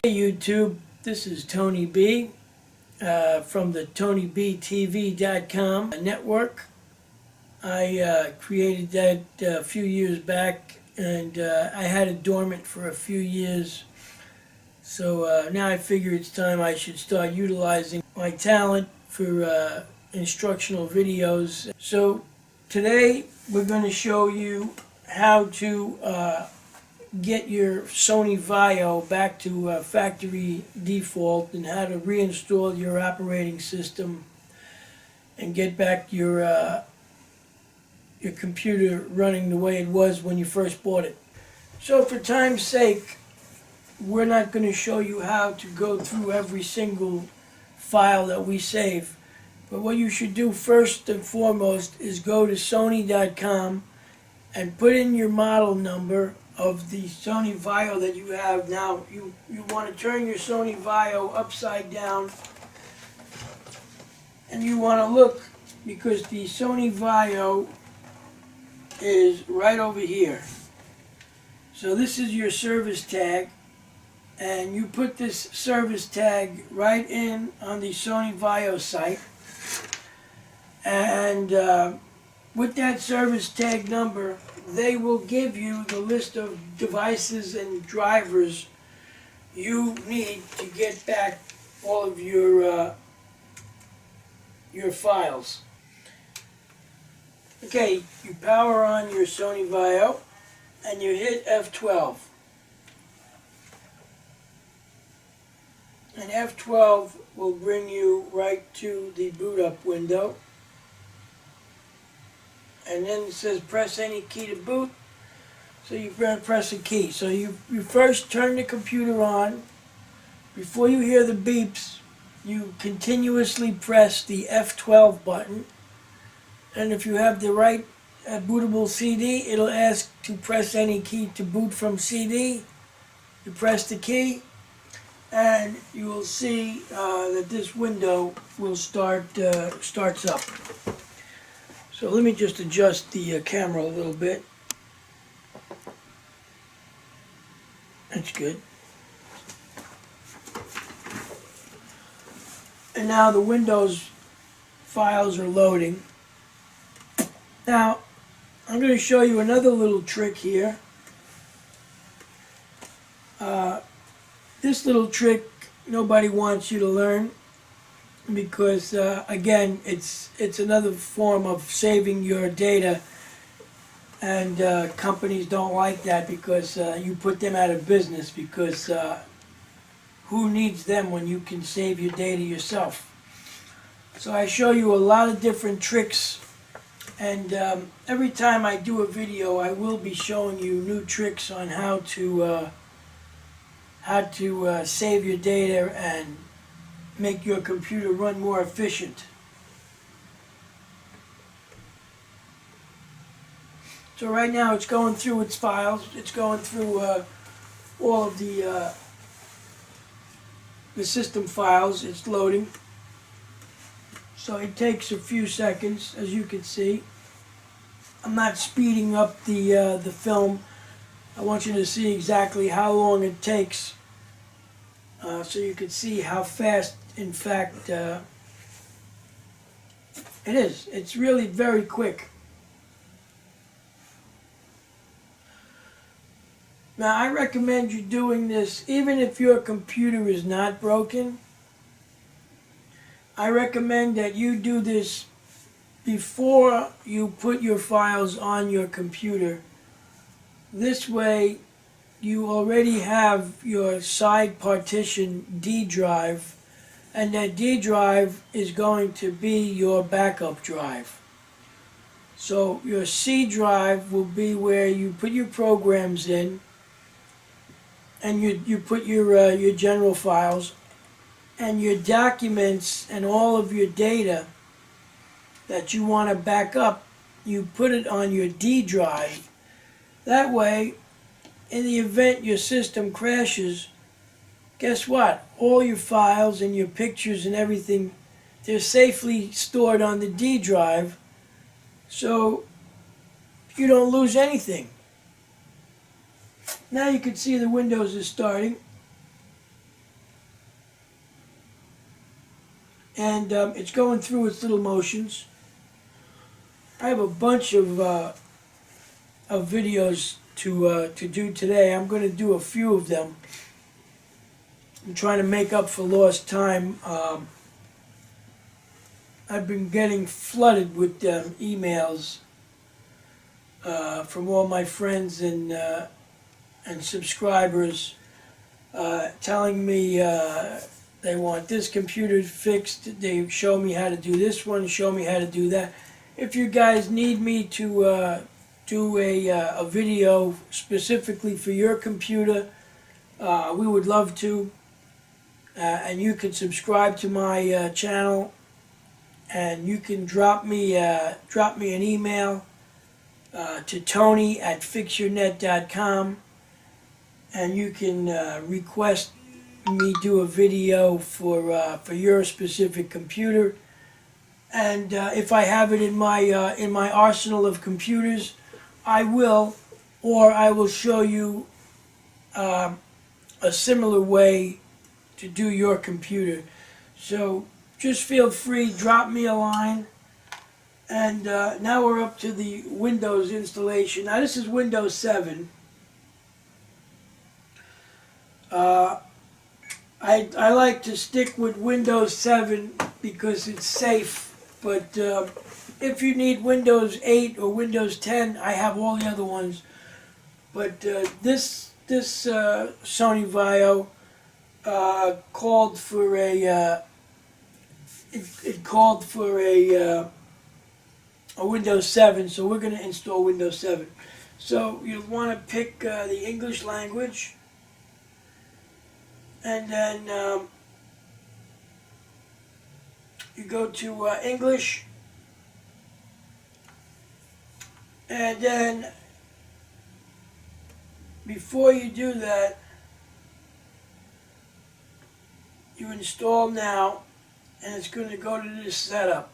Hey YouTube, this is Tony B from the TonyBTV.com network. I created that a few years back, and I had it dormant for a few years. So now I figure it's time I should start utilizing my talent for instructional videos. So today we're going to show you how to get your Sony Vaio back to factory default, and how to reinstall your operating system and get back your computer running the way it was when you first bought it. So for time's sake, we're not going to show you how to go through every single file that we save. But what you should do first and foremost is go to Sony.com and put in your model number of the Sony Vaio that you have. Now, you want to turn your Sony Vaio upside down, and you want to look, because the Sony Vaio is right over here. So this is your service tag, and you put this service tag right in on the Sony Vaio site, and with that service tag number, they will give you the list of devices and drivers you need to get back all of your files. Okay, you power on your Sony Vaio and you hit F12. And F12 will bring you right to the boot up window. And then it says press any key to boot. So you press a key. So you first turn the computer on. Before you hear the beeps, you continuously press the F12 button. And if you have the right bootable CD, it'll ask to press any key to boot from CD. You press the key, and you will see that this window will starts up. So let me just adjust the camera a little bit. That's good. And now the Windows files are loading. Now, I'm going to show you another little trick here. This little trick nobody wants you to learn, because again, it's another form of saving your data, and companies don't like that, because you put them out of business, because who needs them when you can save your data yourself? So I show you a lot of different tricks, and every time I do a video, I will be showing you new tricks on how to save your data and make your computer run more efficient. So right now it's going through its files. It's going through all of the system files. It's loading. So it takes a few seconds, as you can see. I'm not speeding up the film. I want you to see exactly how long it takes, so you can see how fast, in fact, it is. It's really very quick. Now, I recommend you doing this even if your computer is not broken. I recommend that you do this before you put your files on your computer. This way, you already have your side partition D drive, and that D drive is going to be your backup drive. So your C drive will be where you put your programs in, and you put your general files, and your documents and all of your data that you want to back up, you put it on your D drive. That way, in the event your system crashes, guess what? All your files and your pictures and everything, they're safely stored on the D drive, so you don't lose anything. Now you can see the Windows is starting. and it's going through its little motions. I have a bunch of videos to do today. I'm going to do a few of them. I'm trying to make up for lost time. I've been getting flooded with emails from all my friends and subscribers telling me they want this computer fixed. They show me how to do this one, show me how to do that. If you guys need me to do a video specifically for your computer, we would love to. And you can subscribe to my channel, and you can drop me an email to Tony@fixyournet.com, and you can request me do a video for your specific computer. And if I have it in my arsenal of computers, I will, or I will show you a similar way to do your computer. So just feel free, drop me a line. And now we're up to the Windows installation. Now this is Windows 7. I like to stick with Windows 7 because it's safe, but if you need Windows 8 or Windows 10, I have all the other ones. But this Sony Vaio called for a Windows 7, so we're going to install Windows 7. So you'll want to pick the English language, and then you go to English, and then before you do that, you install now, and it's going to go to this setup.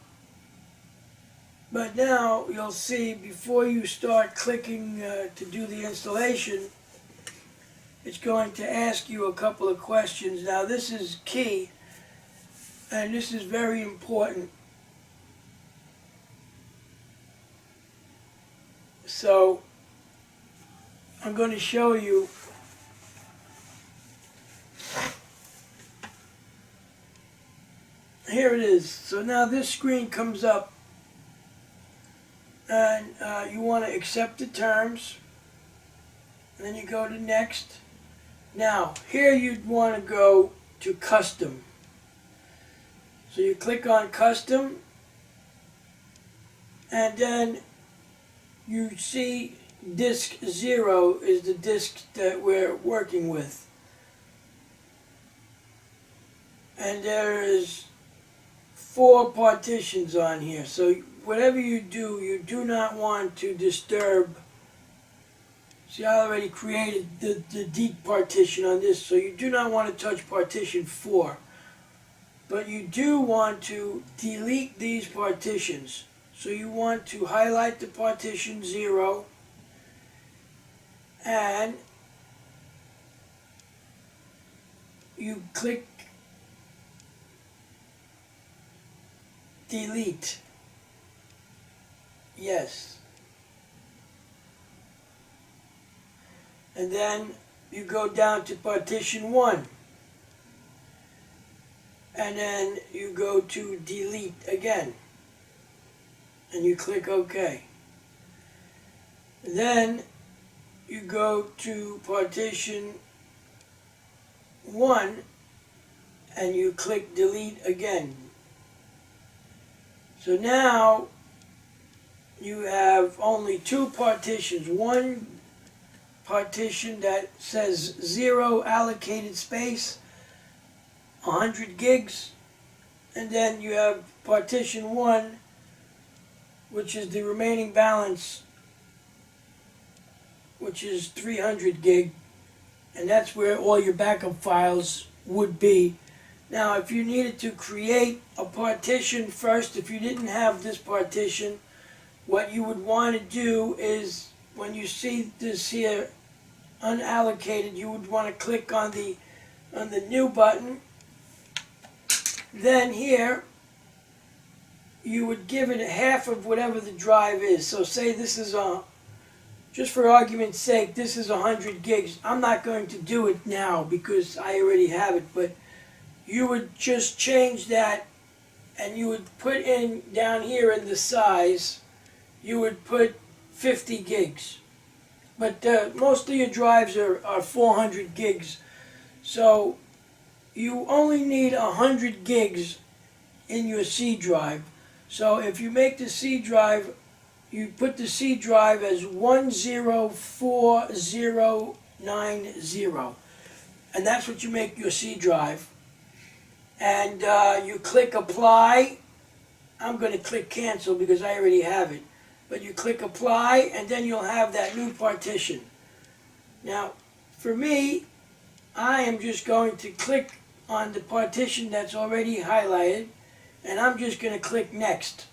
But now you'll see, before you start clicking to do the installation, it's going to ask you a couple of questions. Now this is key, and this is very important. So I'm going to show you. Here it is. So now this screen comes up, and you want to accept the terms, and then you go to next. Now here you'd want to go to custom. So you click on custom, and then you see disk 0 is the disk that we're working with, and there is 4 partitions on here. So whatever you do not want to disturb. See, I already created the deep partition on this, so you do not want to touch partition 4. But you do want to delete these partitions. So you want to highlight the partition 0, and you click delete. Yes. And then you go down to partition 1. And then you go to delete again. And you click OK. Then you go to partition 1 and you click delete again. So now you have only 2 partitions. One partition that says 0 allocated space, 100 gigs, and then you have partition 1, which is the remaining balance, which is 300 gig, and that's where all your backup files would be. Now if you needed to create a partition first, if you didn't have this partition, what you would want to do is, when you see this here unallocated, you would want to click on the new button. Then here you would give it half of whatever the drive is. So say this is just for argument's sake, this is 100 gigs. I'm not going to do it now because I already have it, but you would just change that and you would put in down here in the size, you would put 50 gigs. But most of your drives are 400 gigs. So you only need 100 gigs in your C drive. So if you make the C drive, you put the C drive as 104090, and that's what you make your C drive. And you click apply. I'm going to click cancel because I already have it. But you click apply, and then you'll have that new partition. Now, for me, I am just going to click on the partition that's already highlighted, and I'm just going to click next.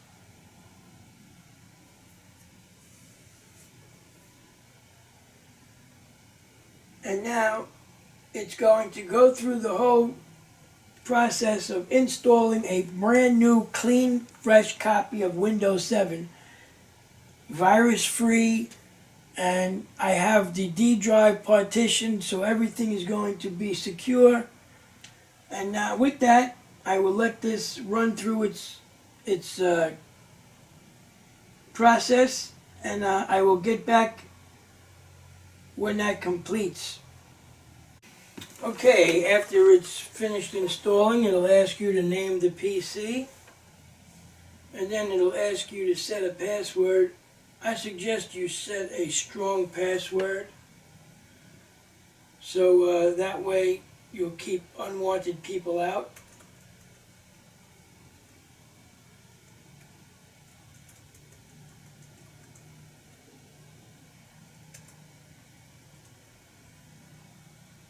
And now it's going to go through the whole process of installing a brand new, clean, fresh copy of Windows 7, virus-free, and I have the D drive partitioned, so everything is going to be secure. And now with that, I will let this run through its process, and I will get back when that completes. Okay, after it's finished installing, it'll ask you to name the PC, and then it'll ask you to set a password. I suggest you set a strong password, so that way you'll keep unwanted people out.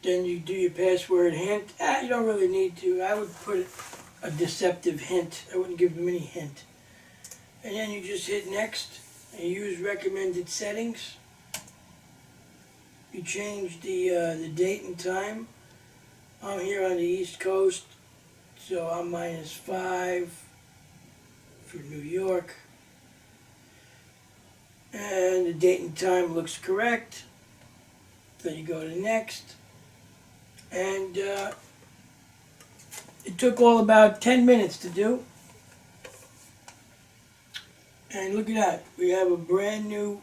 Then you do your password hint. You don't really need to. I would put a deceptive hint. I wouldn't give them any hint. And then you just hit next and use recommended settings. You change the date and time. I'm here on the East Coast, so I'm -5 for New York. And the date and time looks correct. Then you go to next. And it took all about 10 minutes to do. And look at that, we have a brand new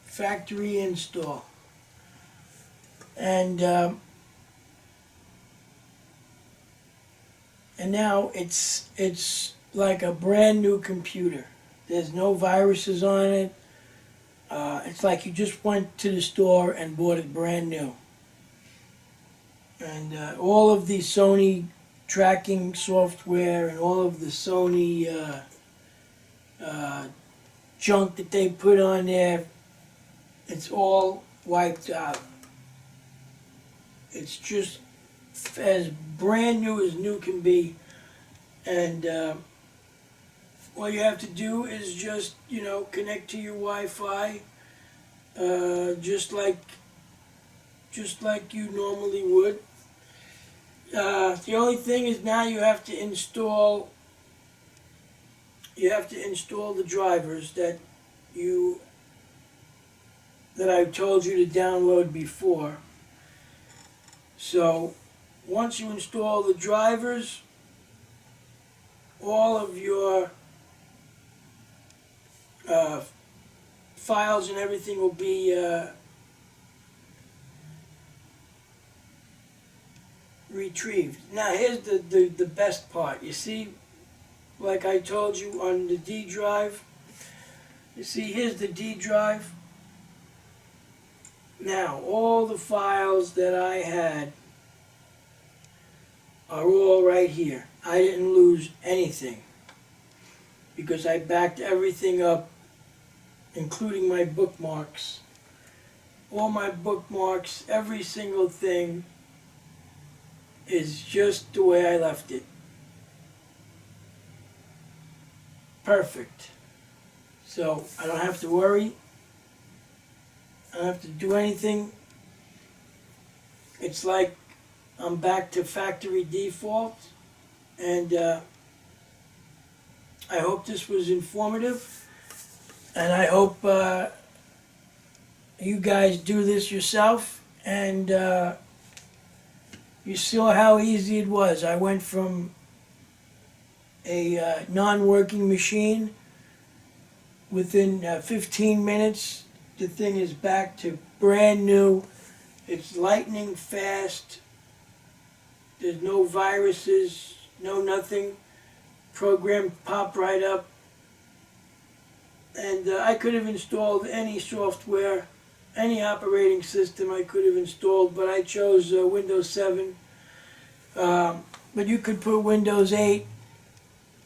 factory install. And now it's like a brand new computer. There's no viruses on it. It's like you just went to the store and bought it brand new. And all of the Sony tracking software and all of the Sony junk that they put on there, it's all wiped out. It's just as brand new as new can be. And all you have to do is just, connect to your Wi-Fi, just like you normally would. The only thing is now you have to install the drivers that I told you to download before. So once you install the drivers, all of your files and everything will be retrieved. Now here's the best part. You see, like I told you on the D drive, you see here's the D drive. Now all the files that I had are all right here. I didn't lose anything because I backed everything up, including my bookmarks. All my bookmarks, every single thing is just the way I left it. Perfect. So I don't have to worry. I don't have to do anything. It's like I'm back to factory default, and I hope this was informative, and I hope you guys do this yourself, and you saw how easy it was. I went from a non-working machine. Within 15 minutes, the thing is back to brand new. It's lightning fast. There's no viruses, no nothing. Program pop right up. And I could have installed any software, any operating system I could have installed, but I chose Windows 7. But you could put Windows 8,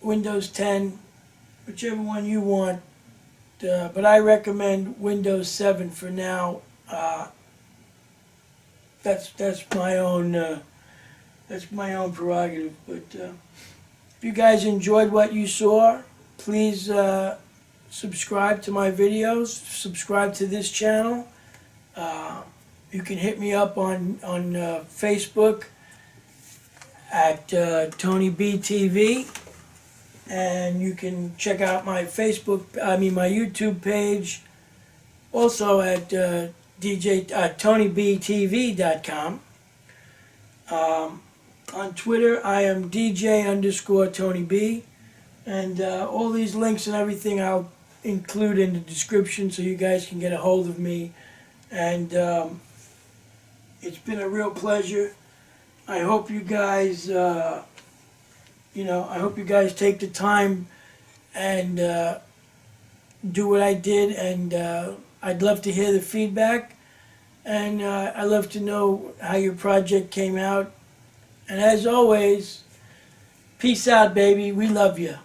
Windows 10, whichever one you want. But I recommend Windows 7 for now. That's my own prerogative. But if you guys enjoyed what you saw, please subscribe to my videos. Subscribe to this channel. You can hit me up on Facebook at Tony B TV. And you can check out my my YouTube page, also at TonyBTV.com. On Twitter, I am DJ_TonyB, and all these links and everything I'll include in the description so you guys can get a hold of me. And it's been a real pleasure. I hope you guys. I hope you guys take the time and do what I did, and I'd love to hear the feedback, and I'd love to know how your project came out. And as always, peace out, baby. We love you.